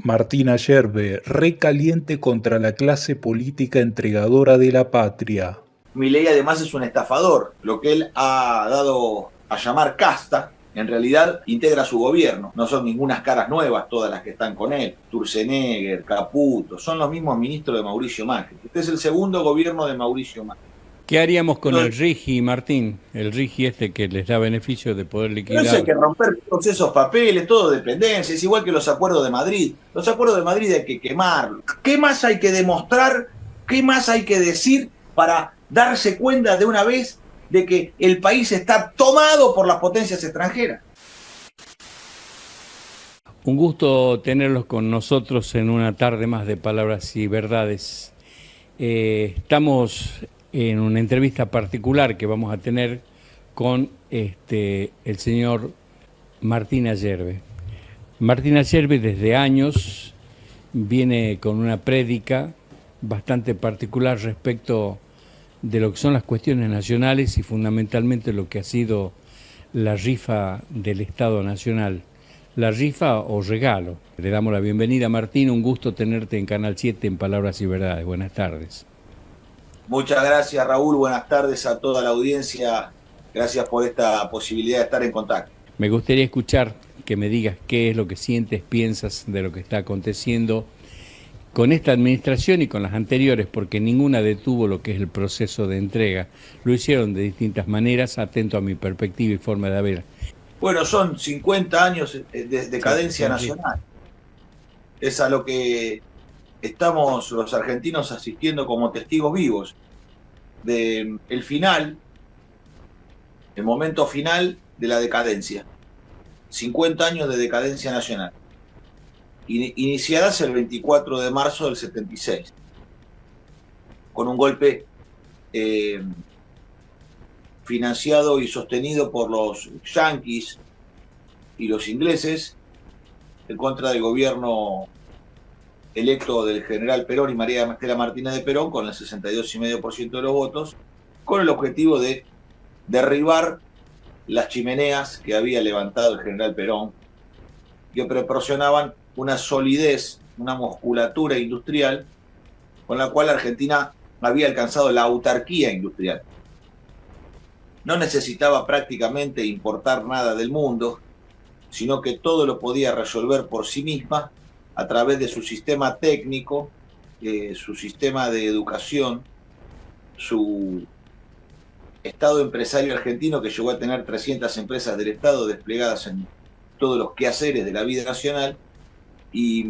Martina Yerbe, recaliente contra la clase política entregadora de la patria. Milei además es un estafador. Lo que él ha dado a llamar casta, en realidad integra su gobierno. No son ningunas caras nuevas todas las que están con él. Sturzenegger, Caputo, son los mismos ministros de Mauricio Macri. Este es el segundo gobierno de Mauricio Macri. ¿Qué haríamos con el Entonces, RIGI, Martín? El RIGI este que les da beneficio de poder pero eso hay liquidar. que romper todos esos papeles, todo dependencia. Es igual que los acuerdos de Madrid. Los acuerdos de Madrid hay que quemarlos. ¿Qué más hay que demostrar? ¿Qué más hay que decir para darse cuenta de una vez de que el país está tomado por las potencias extranjeras? Un gusto tenerlos con nosotros en una tarde más de Palabras y Verdades. Estamos en una entrevista particular que vamos a tener con el señor Martina Yerbe. Martina Yerbe desde años viene con una prédica bastante particular respecto de lo que son las cuestiones nacionales y fundamentalmente lo que ha sido la rifa del Estado Nacional. La rifa o regalo. Le damos la bienvenida, Martín, un gusto tenerte en Canal 7 en Palabras y Verdades. Buenas tardes. Muchas gracias, Raúl. Buenas tardes a toda la audiencia. Gracias por esta posibilidad de estar en contacto. Me gustaría escuchar que me digas qué es lo que sientes, piensas de lo que está aconteciendo con esta administración y con las anteriores, porque ninguna detuvo lo que es el proceso de entrega. Lo hicieron de distintas maneras, atento a mi perspectiva y forma de ver. Bueno, son 50 años de decadencia nacional. Es a lo que estamos los argentinos asistiendo como testigos vivos de el final, el momento final de la decadencia. 50 años de decadencia nacional. Iniciadas el 24 de marzo del 76, con un golpe financiado y sostenido por los yanquis y los ingleses en contra del gobierno electo del general Perón y María Estela Martínez de Perón con el 62,5% de los votos, con el objetivo de derribar las chimeneas que había levantado el general Perón, que proporcionaban una solidez, una musculatura industrial con la cual Argentina había alcanzado la autarquía industrial. No necesitaba prácticamente importar nada del mundo, sino que todo lo podía resolver por sí misma a través de su sistema técnico, su sistema de educación, su Estado empresario argentino que llegó a tener 300 empresas del Estado desplegadas en todos los quehaceres de la vida nacional, y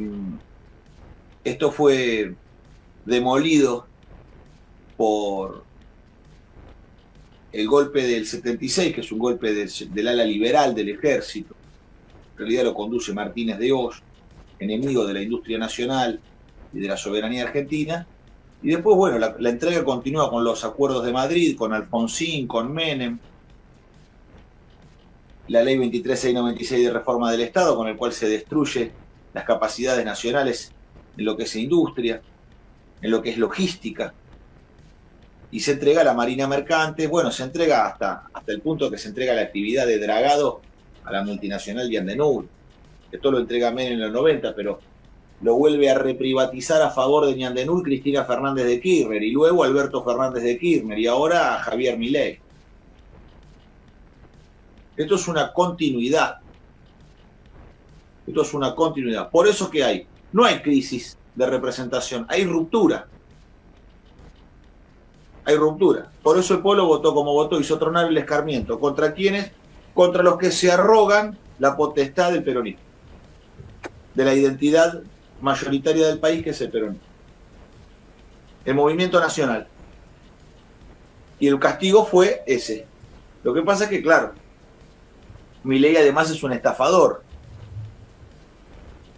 esto fue demolido por el golpe del 76, que es un golpe del ala liberal del ejército. En realidad lo conduce Martínez de Oz, enemigo de la industria nacional y de la soberanía argentina. Y después, bueno, la entrega continúa con los acuerdos de Madrid, con Alfonsín, con Menem, la ley 23696 de reforma del Estado, con el cual se destruye las capacidades nacionales en lo que es industria, en lo que es logística, y se entrega a la Marina Mercante. Bueno, se entrega hasta el punto que se entrega la actividad de dragado a la multinacional Yandenur. Esto lo entrega Menem en los 90, pero lo vuelve a reprivatizar a favor de Yandenur Cristina Fernández de Kirchner, y luego Alberto Fernández de Kirchner, y ahora Javier Milei. Esto es una continuidad. Esto es una continuidad. Por eso que hay, no hay crisis de representación, hay ruptura. Hay ruptura. Por eso el pueblo votó como votó, hizo tronar el escarmiento. ¿Contra quiénes? Contra los que se arrogan la potestad del peronismo, de la identidad mayoritaria del país, que es el peronismo. El movimiento nacional. Y el castigo fue ese. Lo que pasa es que, claro, Milei además es un estafador,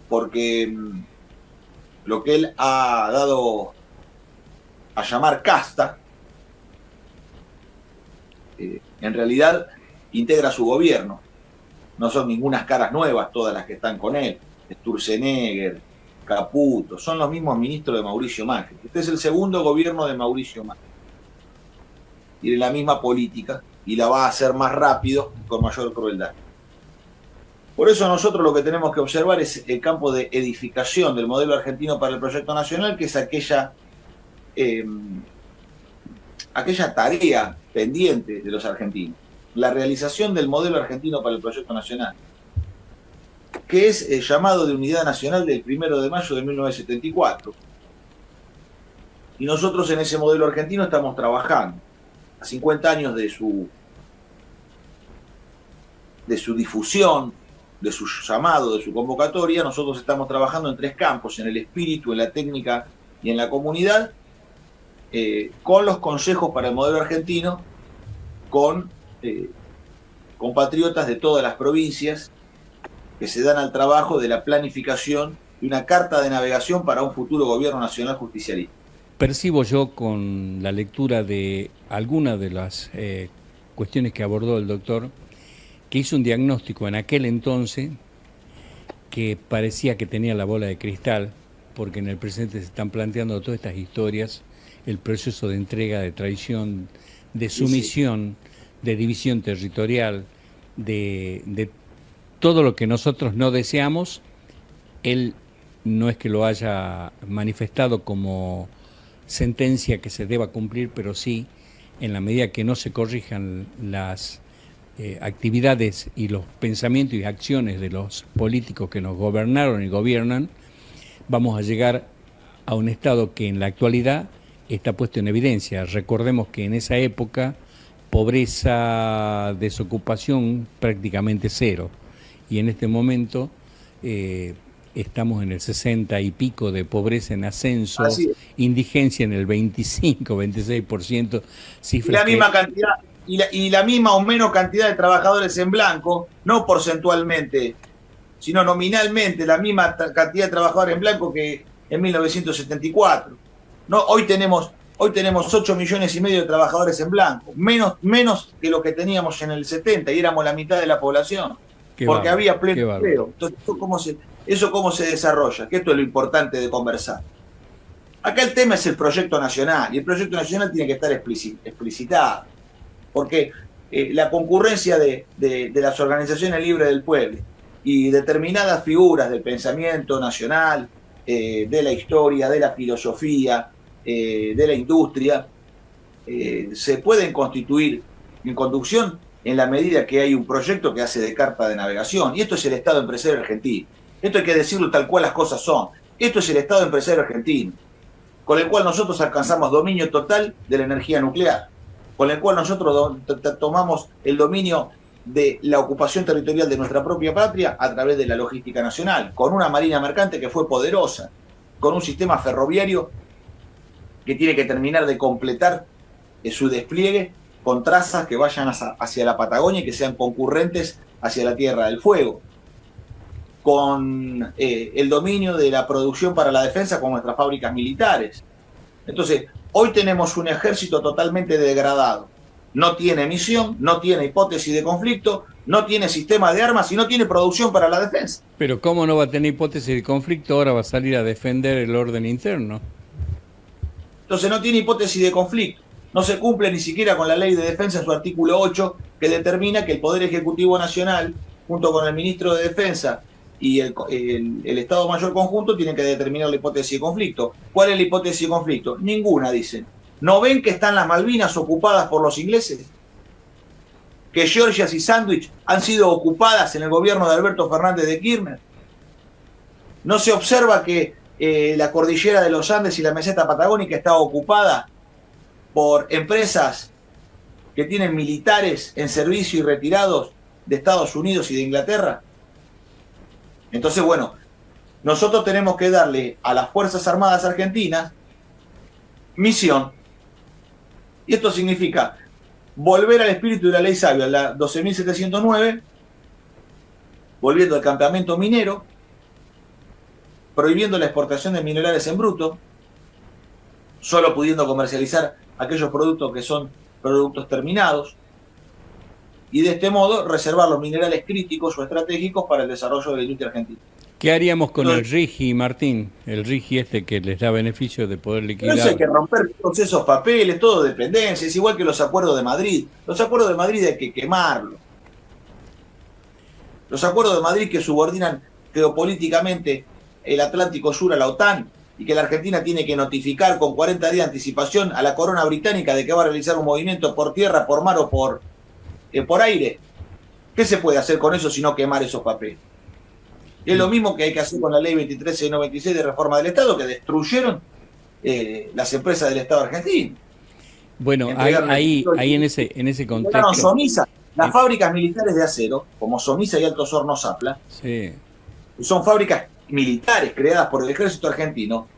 porque lo que él ha dado a llamar casta, en realidad integra su gobierno. No son ningunas caras nuevas todas las que están con él. Sturzenegger, Caputo, son los mismos ministros de Mauricio Macri. Este es el segundo gobierno de Mauricio Macri. Tiene la misma política y la va a hacer más rápido y con mayor crueldad. Por eso nosotros lo que tenemos que observar es el campo de edificación del modelo argentino para el proyecto nacional, que es aquella tarea pendiente de los argentinos, la realización del modelo argentino para el proyecto nacional, que es el llamado de unidad nacional del 1 de mayo de 1974. Y nosotros en ese modelo argentino estamos trabajando. A 50 años de su difusión, de su llamado, de su convocatoria, nosotros estamos trabajando en 3 campos: en el espíritu, en la técnica y en la comunidad, con los consejos para el modelo argentino, con compatriotas de todas las provincias que se dan al trabajo de la planificación de una carta de navegación para un futuro gobierno nacional justicialista. Percibo yo con la lectura de algunas de las cuestiones que abordó el doctor, que hizo un diagnóstico en aquel entonces que parecía que tenía la bola de cristal, porque en el presente se están planteando todas estas historias, el proceso de entrega, de traición, de sumisión, de división territorial, de todo lo que nosotros no deseamos. Él no es que lo haya manifestado como sentencia que se deba cumplir, pero sí, en la medida que no se corrijan las actividades y los pensamientos y acciones de los políticos que nos gobernaron y gobiernan, vamos a llegar a un estado que en la actualidad está puesto en evidencia. Recordemos que en esa época pobreza, desocupación prácticamente cero, y en este momento estamos en el 60 y pico de pobreza en ascenso, indigencia en el 25, 26%, cifras la misma cantidad y la misma o menos cantidad de trabajadores en blanco, no porcentualmente, sino nominalmente, la misma cantidad de trabajadores en blanco que en 1974. No, hoy tenemos 8 millones y medio de trabajadores en blanco, menos que lo que teníamos en el 70, y éramos la mitad de la población, porque había pleno empleo. Entonces, ¿eso cómo se desarrolla? Que esto es lo importante de conversar. Acá el tema es el proyecto nacional, y el proyecto nacional tiene que estar explicitado, porque la concurrencia de las organizaciones libres del pueblo y determinadas figuras del pensamiento nacional, de la historia, de la filosofía, de la industria, se pueden constituir en conducción en la medida que hay un proyecto que hace de carta de navegación. Y esto es el Estado empresario argentino. Esto hay que decirlo tal cual las cosas son. Esto es el Estado empresario argentino, con el cual nosotros alcanzamos dominio total de la energía nuclear, con el cual nosotros tomamos el dominio de la ocupación territorial de nuestra propia patria a través de la logística nacional, con una marina mercante que fue poderosa, con un sistema ferroviario que tiene que terminar de completar su despliegue con trazas que vayan hacia la Patagonia y que sean concurrentes hacia la Tierra del Fuego, con el dominio de la producción para la defensa con nuestras fábricas militares. Entonces, hoy tenemos un ejército totalmente degradado. No tiene misión, no tiene hipótesis de conflicto, no tiene sistema de armas y no tiene producción para la defensa. Pero ¿cómo no va a tener hipótesis de conflicto? Ahora va a salir a defender el orden interno. Entonces no tiene hipótesis de conflicto. No se cumple ni siquiera con la ley de defensa en su artículo 8, que determina que el Poder Ejecutivo Nacional, junto con el Ministro de Defensa y el Estado Mayor Conjunto, tienen que determinar la hipótesis de conflicto. ¿Cuál es la hipótesis de conflicto? Ninguna, dicen. ¿No ven que están las Malvinas ocupadas por los ingleses? ¿Que Georgias y Sandwich han sido ocupadas en el gobierno de Alberto Fernández de Kirchner? ¿No se observa que la cordillera de los Andes y la meseta patagónica está ocupada por empresas que tienen militares en servicio y retirados de Estados Unidos y de Inglaterra? Entonces, bueno, nosotros tenemos que darle a las Fuerzas Armadas Argentinas misión. Y esto significa volver al espíritu de la ley sabia, la 12.709, volviendo al campamento minero, prohibiendo la exportación de minerales en bruto, solo pudiendo comercializar aquellos productos que son productos terminados, y de este modo reservar los minerales críticos o estratégicos para el desarrollo de la industria argentina. ¿Qué haríamos con el RIGI, Martín? El RIGI que les da beneficio de poder liquidar. Eso hay que romper todos esos papeles, todo dependencia, es igual que los acuerdos de Madrid. Los acuerdos de Madrid hay que quemarlos. Los acuerdos de Madrid que subordinan geopolíticamente el Atlántico Sur a la OTAN y que la Argentina tiene que notificar con 40 días de anticipación a la corona británica de que va a realizar un movimiento por tierra, por mar o por aire. ¿Qué se puede hacer con eso sino quemar esos papeles? Es lo mismo que hay que hacer con la ley 23.696 de reforma del Estado, que destruyeron las empresas del Estado argentino. Bueno, ahí en ese contexto... Somisa, las fábricas militares de acero, como Somisa y Altos Hornos Zapla, sí, son fábricas militares creadas por el ejército argentino.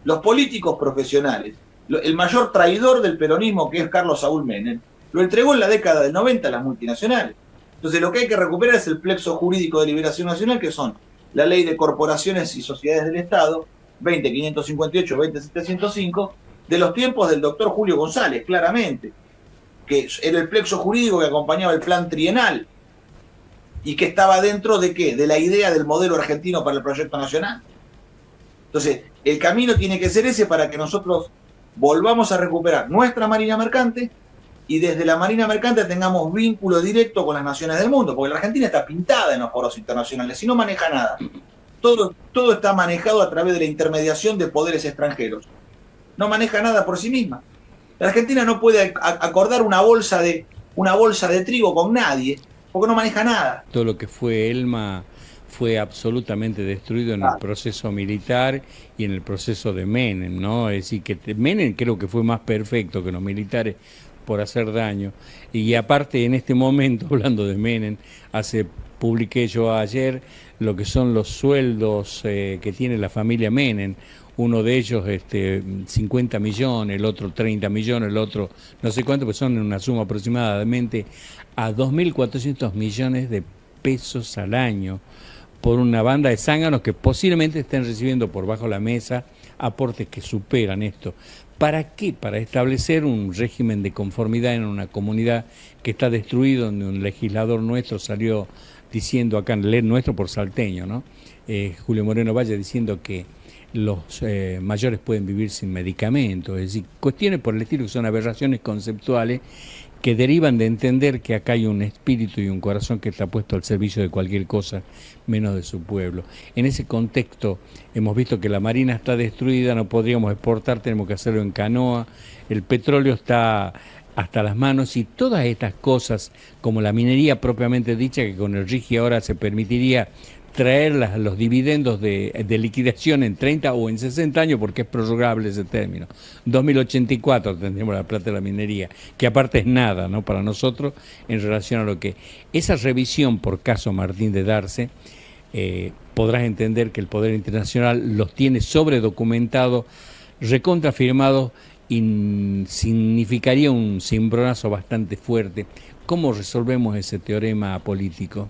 Los políticos profesionales, el mayor traidor del peronismo, que es Carlos Saúl Menem, lo entregó en la década del 90 a las multinacionales. Entonces lo que hay que recuperar es el plexo jurídico de liberación nacional, que son la ley de corporaciones y sociedades del Estado, 20.558, 20.705, de los tiempos del doctor Julio González, claramente, que era el plexo jurídico que acompañaba el plan trienal y que estaba dentro de ¿qué? De la idea del modelo argentino para el proyecto nacional. Entonces, el camino tiene que ser ese para que nosotros volvamos a recuperar nuestra marina mercante y desde la marina mercante tengamos vínculo directo con las naciones del mundo, porque la Argentina está pintada en los foros internacionales y no maneja nada. Todo está manejado a través de la intermediación de poderes extranjeros. No maneja nada por sí misma. La Argentina no puede acordar una bolsa de trigo con nadie, porque no maneja nada. Todo lo que fue Elma fue absolutamente destruido en el proceso militar y en el proceso de Menem, ¿no? Es decir, que Menem creo que fue más perfecto que los militares por hacer daño. Y aparte, en este momento, hablando de Menem, publiqué yo ayer lo que son los sueldos que tiene la familia Menem. Uno de ellos 50 millones, el otro 30 millones, el otro no sé cuánto, pues son una suma aproximadamente a 2.400 millones de pesos al año por una banda de zánganos que posiblemente estén recibiendo por bajo la mesa aportes que superan esto. ¿Para qué? Para establecer un régimen de conformidad en una comunidad que está destruida, donde un legislador nuestro salió diciendo acá, nuestro por salteño, ¿no? Julio Moreno Valle, diciendo que los mayores pueden vivir sin medicamentos, es decir, cuestiones por el estilo que son aberraciones conceptuales que derivan de entender que acá hay un espíritu y un corazón que está puesto al servicio de cualquier cosa menos de su pueblo. En ese contexto hemos visto que la marina está destruida, no podríamos exportar, tenemos que hacerlo en canoa, el petróleo está hasta las manos y todas estas cosas, como la minería propiamente dicha, que con el RIGI ahora se permitiría traer los dividendos de liquidación en 30 o en 60 años, porque es prorrogable ese término. 2084 tendremos la plata de la minería, que aparte es nada, ¿no?, para nosotros en relación a lo que... Esa revisión por caso Martín de Darse, podrás entender que el Poder Internacional los tiene sobredocumentados, recontrafirmados, y significaría un cimbronazo bastante fuerte. ¿Cómo resolvemos ese teorema político?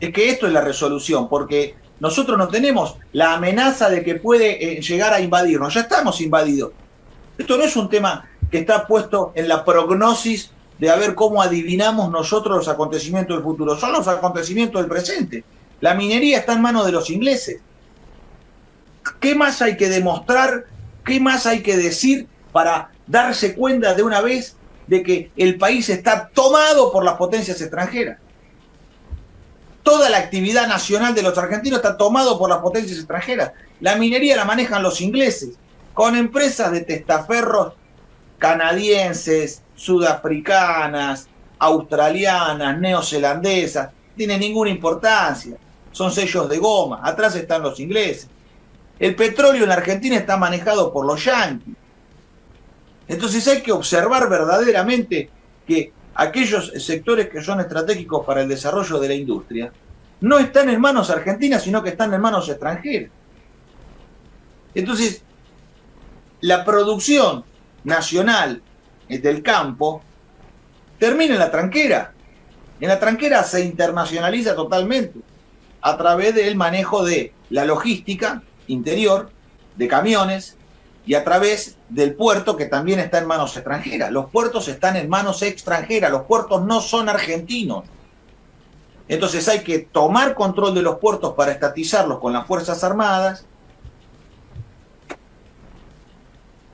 Es que esto es la resolución, porque nosotros no tenemos la amenaza de que puede llegar a invadirnos, ya estamos invadidos. Esto no es un tema que está puesto en la prognosis de a ver cómo adivinamos nosotros los acontecimientos del futuro, son los acontecimientos del presente. La minería está en manos de los ingleses. ¿Qué más hay que demostrar? ¿Qué más hay que decir para darse cuenta de una vez de que el país está tomado por las potencias extranjeras? Toda la actividad nacional de los argentinos está tomado por las potencias extranjeras. La minería la manejan los ingleses, con empresas de testaferros canadienses, sudafricanas, australianas, neozelandesas. No tiene ninguna importancia. Son sellos de goma. Atrás están los ingleses. El petróleo en la Argentina está manejado por los yanquis. Entonces hay que observar verdaderamente que aquellos sectores que son estratégicos para el desarrollo de la industria no están en manos argentinas, sino que están en manos extranjeras. Entonces, la producción nacional del campo termina en la tranquera. En la tranquera se internacionaliza totalmente a través del manejo de la logística interior, de camiones, y a través del puerto, que también está en manos extranjeras. Los puertos están en manos extranjeras, los puertos no son argentinos. Entonces hay que tomar control de los puertos para estatizarlos con las Fuerzas Armadas,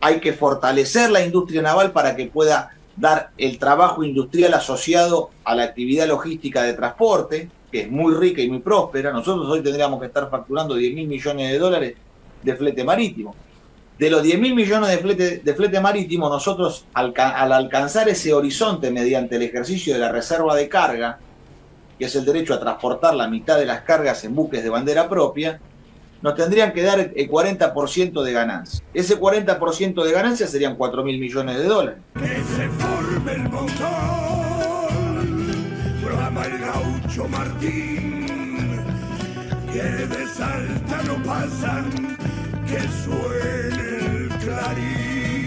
hay que fortalecer la industria naval para que pueda dar el trabajo industrial asociado a la actividad logística de transporte, que es muy rica y muy próspera. Nosotros hoy tendríamos que estar facturando 10.000 millones de dólares de flete marítimo. De los 10.000 millones de flete marítimo, nosotros al alcanzar ese horizonte mediante el ejercicio de la reserva de carga, que es el derecho a transportar la mitad de las cargas en buques de bandera propia, nos tendrían que dar el 40% de ganancia. Ese 40% de ganancia serían 4.000 millones de dólares. Que se forme el montón, brama el gaucho Martín, que de Salta no pasan, que suene el clarín.